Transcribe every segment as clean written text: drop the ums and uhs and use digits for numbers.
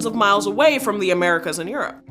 thousands of miles away from the Americas and Europe.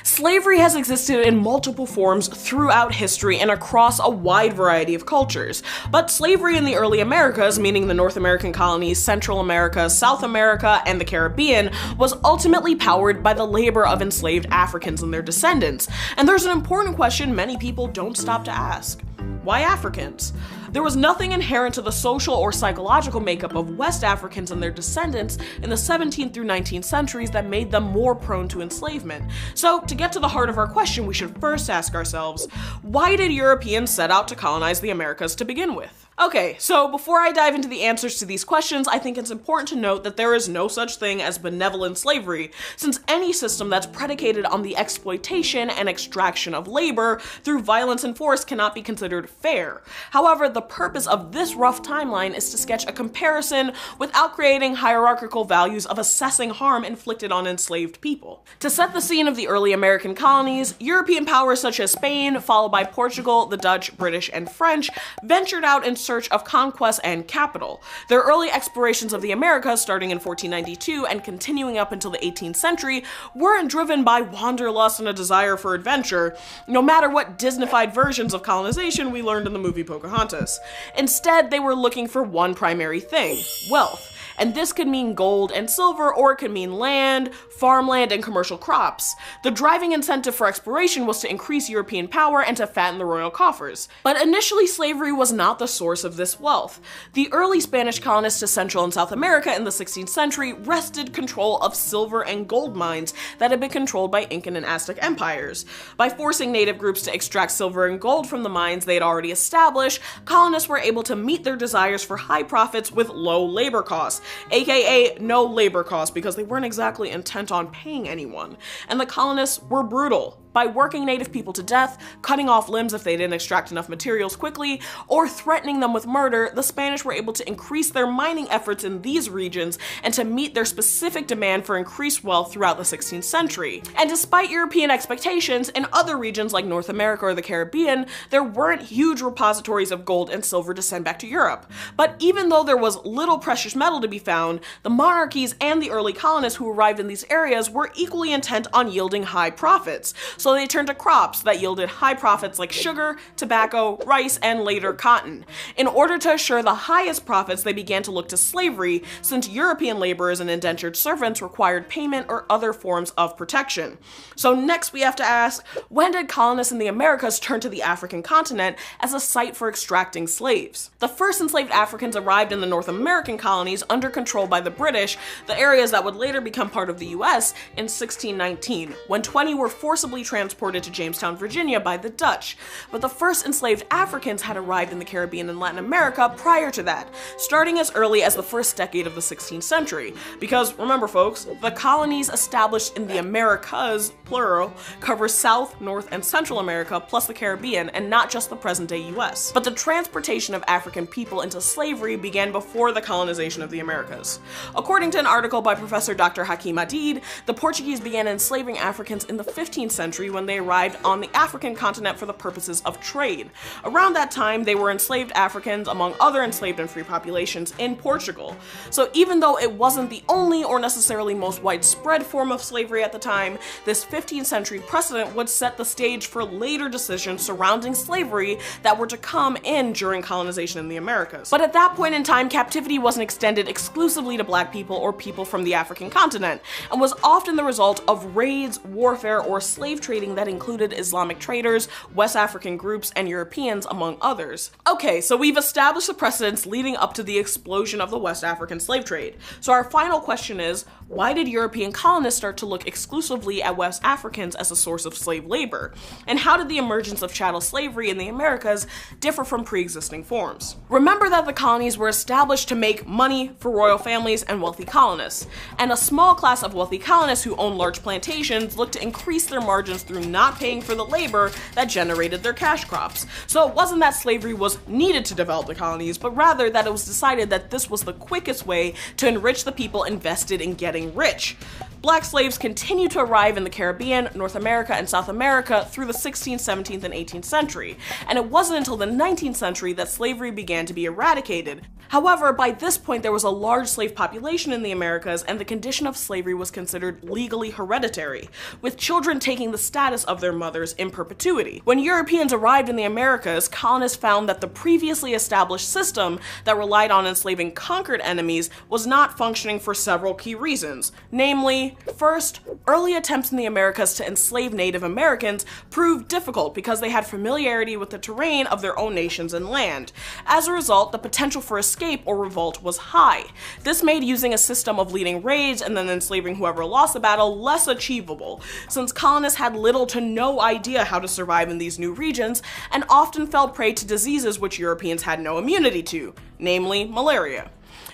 Slavery has existed in multiple forms throughout history and across a wide variety of cultures, but slavery in the early Americas, meaning the North American colonies, Central America, South America, and the Caribbean, was ultimately powered by the labor of enslaved Africans and their descendants. And there's an important question many people don't stop to ask. Why Africans? There was nothing inherent to the social or psychological makeup of West Africans and their descendants in the 17th through 19th centuries that made them more prone to enslavement. So, to get to the heart of our question, we should first ask ourselves, why did Europeans set out to colonize the Americas to begin with? Okay, so before I dive into the answers to these questions, I think it's important to note that there is no such thing as benevolent slavery, since any system that's predicated on the exploitation and extraction of labor through violence and force cannot be considered fair. However, the purpose of this rough timeline is to sketch a comparison without creating hierarchical values of assessing harm inflicted on enslaved people. To set the scene of the early American colonies, European powers such as Spain, followed by Portugal, the Dutch, British, and French, ventured out in search of conquest and capital. Their early explorations of the Americas, starting in 1492 and continuing up until the 18th century, weren't driven by wanderlust and a desire for adventure, no matter what Disneyfied versions of colonization we learned in the movie Pocahontas. Instead, they were looking for one primary thing: wealth. And this could mean gold and silver, or it could mean land, farmland, and commercial crops. The driving incentive for exploration was to increase European power and to fatten the royal coffers. But initially, slavery was not the source of this wealth. The early Spanish colonists to Central and South America in the 16th century wrested control of silver and gold mines that had been controlled by Incan and Aztec empires. By forcing native groups to extract silver and gold from the mines they had already established, colonists were able to meet their desires for high profits with low labor costs, aka no labor costs, because they weren't exactly intent on paying anyone. And the colonists were brutal. By working native people to death, cutting off limbs if they didn't extract enough materials quickly, or threatening them with murder, the Spanish were able to increase their mining efforts in these regions and to meet their specific demand for increased wealth throughout the 16th century. And despite European expectations, in other regions like North America or the Caribbean, there weren't huge repositories of gold and silver to send back to Europe. But even though there was little precious metal to be found, the monarchies and the early colonists who arrived in these areas were equally intent on yielding high profits. So they turned to crops that yielded high profits like sugar, tobacco, rice, and later cotton. In order to assure the highest profits, they began to look to slavery, since European laborers and indentured servants required payment or other forms of protection. So next we have to ask, when did colonists in the Americas turn to the African continent as a site for extracting slaves? The first enslaved Africans arrived in the North American colonies under control by the British, the areas that would later become part of the US, in 1619, when 20 were forcibly transported to Jamestown, Virginia by the Dutch. But the first enslaved Africans had arrived in the Caribbean and Latin America prior to that, starting as early as the first decade of the 16th century. Because remember folks, the colonies established in the Americas, plural, cover South, North, and Central America plus the Caribbean, and not just the present-day US. But the transportation of African people into slavery began before the colonization of the Americas. According to an article by Professor Dr. Hakim Adid, the Portuguese began enslaving Africans in the 15th century when they arrived on the African continent for the purposes of trade. Around that time, they were enslaved Africans among other enslaved and free populations in Portugal. So even though it wasn't the only or necessarily most widespread form of slavery at the time, this 15th century precedent would set the stage for later decisions surrounding slavery that were to come in during colonization in the Americas. But at that point in time, captivity wasn't extended exclusively to black people or people from the African continent, and was often the result of raids, warfare, or slave trading that included Islamic traders, West African groups, and Europeans, among others. Okay, so we've established the precedents leading up to the explosion of the West African slave trade. So our final question is, why did European colonists start to look exclusively at West Africans as a source of slave labor? And how did the emergence of chattel slavery in the Americas differ from pre-existing forms? Remember that the colonies were established to make money for royal families and wealthy colonists, and a small class of wealthy colonists who owned large plantations looked to increase their margins through not paying for the labor that generated their cash crops. So it wasn't that slavery was needed to develop the colonies, but rather that it was decided that this was the quickest way to enrich the people invested in getting rich. Black slaves continued to arrive in the Caribbean, North America, and South America through the 16th, 17th, and 18th century, and it wasn't until the 19th century that slavery began to be eradicated. However, by this point there was a large slave population in the Americas, and the condition of slavery was considered legally hereditary, with children taking the status of their mothers in perpetuity. When Europeans arrived in the Americas, colonists found that the previously established system that relied on enslaving conquered enemies was not functioning for several key reasons. Namely, first, early attempts in the Americas to enslave Native Americans proved difficult because they had familiarity with the terrain of their own nations and land. As a result, the potential for escape or revolt was high. This made using a system of leading raids and then enslaving whoever lost the battle less achievable, since colonists had little to no idea how to survive in these new regions and often fell prey to diseases which Europeans had no immunity to, namely malaria.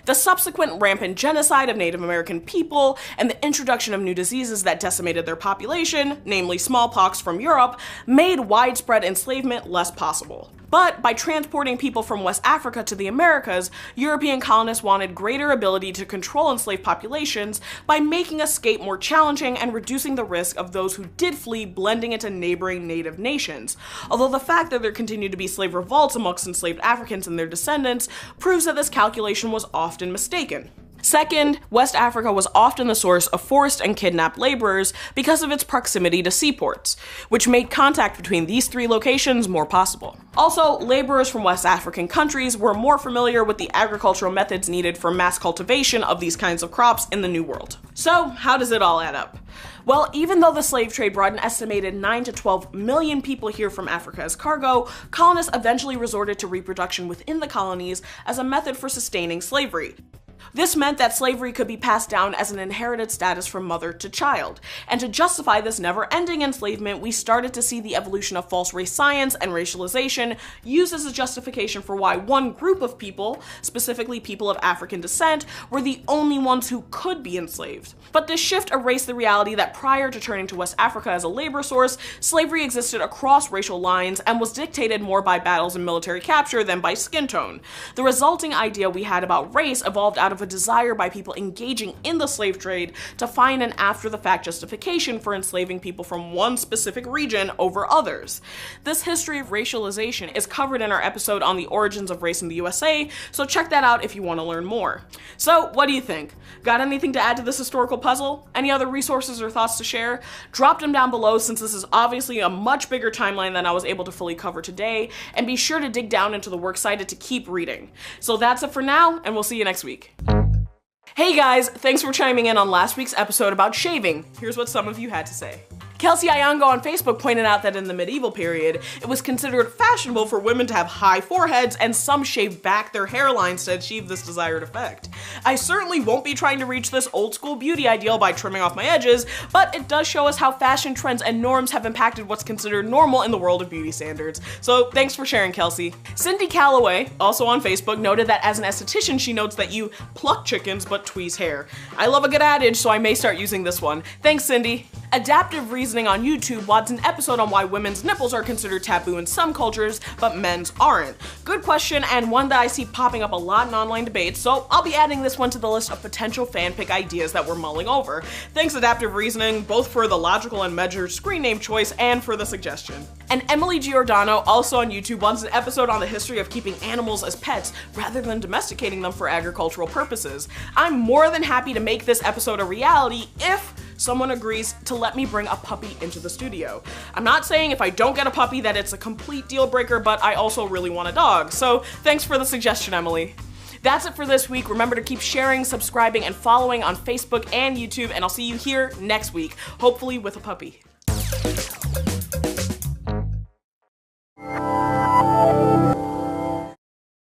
The subsequent rampant genocide of Native American people and the introduction of new diseases that decimated their population, namely smallpox from Europe, made widespread enslavement less possible. But by transporting people from West Africa to the Americas, European colonists wanted greater ability to control enslaved populations by making escape more challenging and reducing the risk of those who did flee blending into neighboring native nations. Although the fact that there continued to be slave revolts amongst enslaved Africans and their descendants proves that this calculation was often mistaken. Second, West Africa was often the source of forced and kidnapped laborers because of its proximity to seaports, which made contact between these three locations more possible. Also, laborers from West African countries were more familiar with the agricultural methods needed for mass cultivation of these kinds of crops in the New World. So, how does it all add up? Well, even though the slave trade brought an estimated 9 to 12 million people here from Africa as cargo, colonists eventually resorted to reproduction within the colonies as a method for sustaining slavery. This meant that slavery could be passed down as an inherited status from mother to child. And to justify this never-ending enslavement, we started to see the evolution of false race science and racialization used as a justification for why one group of people, specifically people of African descent, were the only ones who could be enslaved. But this shift erased the reality that prior to turning to West Africa as a labor source, slavery existed across racial lines and was dictated more by battles and military capture than by skin tone. The resulting idea we had about race evolved out of a desire by people engaging in the slave trade to find an after-the-fact justification for enslaving people from one specific region over others. This history of racialization is covered in our episode on the origins of race in the USA, so check that out if you want to learn more. So, what do you think? Got anything to add to this historical puzzle? Any other resources or thoughts to share? Drop them down below, since this is obviously a much bigger timeline than I was able to fully cover today, and be sure to dig down into the works cited to keep reading. So that's it for now, and we'll see you next week. Hey guys, thanks for chiming in on last week's episode about shaving. Here's what some of you had to say. Kelsey Iongo on Facebook pointed out that in the medieval period, it was considered fashionable for women to have high foreheads, and some shaved back their hairlines to achieve this desired effect. I certainly won't be trying to reach this old school beauty ideal by trimming off my edges, but it does show us how fashion trends and norms have impacted what's considered normal in the world of beauty standards. So thanks for sharing, Kelsey. Cindy Calloway, also on Facebook, noted that as an esthetician, she notes that you pluck chickens but tweeze hair. I love a good adage, so I may start using this one. Thanks, Cindy. Adaptive Reasoning on YouTube wants an episode on why women's nipples are considered taboo in some cultures, but men's aren't. Good question, and one that I see popping up a lot in online debates, so I'll be adding this one to the list of potential fanfic ideas that we're mulling over. Thanks, Adaptive Reasoning, both for the logical and measured screen name choice and for the suggestion. And Emily Giordano, also on YouTube, wants an episode on the history of keeping animals as pets rather than domesticating them for agricultural purposes. I'm more than happy to make this episode a reality if someone agrees to let me bring a puppy into the studio. I'm not saying if I don't get a puppy that it's a complete deal breaker, but I also really want a dog. So thanks for the suggestion, Emily. That's it for this week. Remember to keep sharing, subscribing, and following on Facebook and YouTube, and I'll see you here next week, hopefully with a puppy.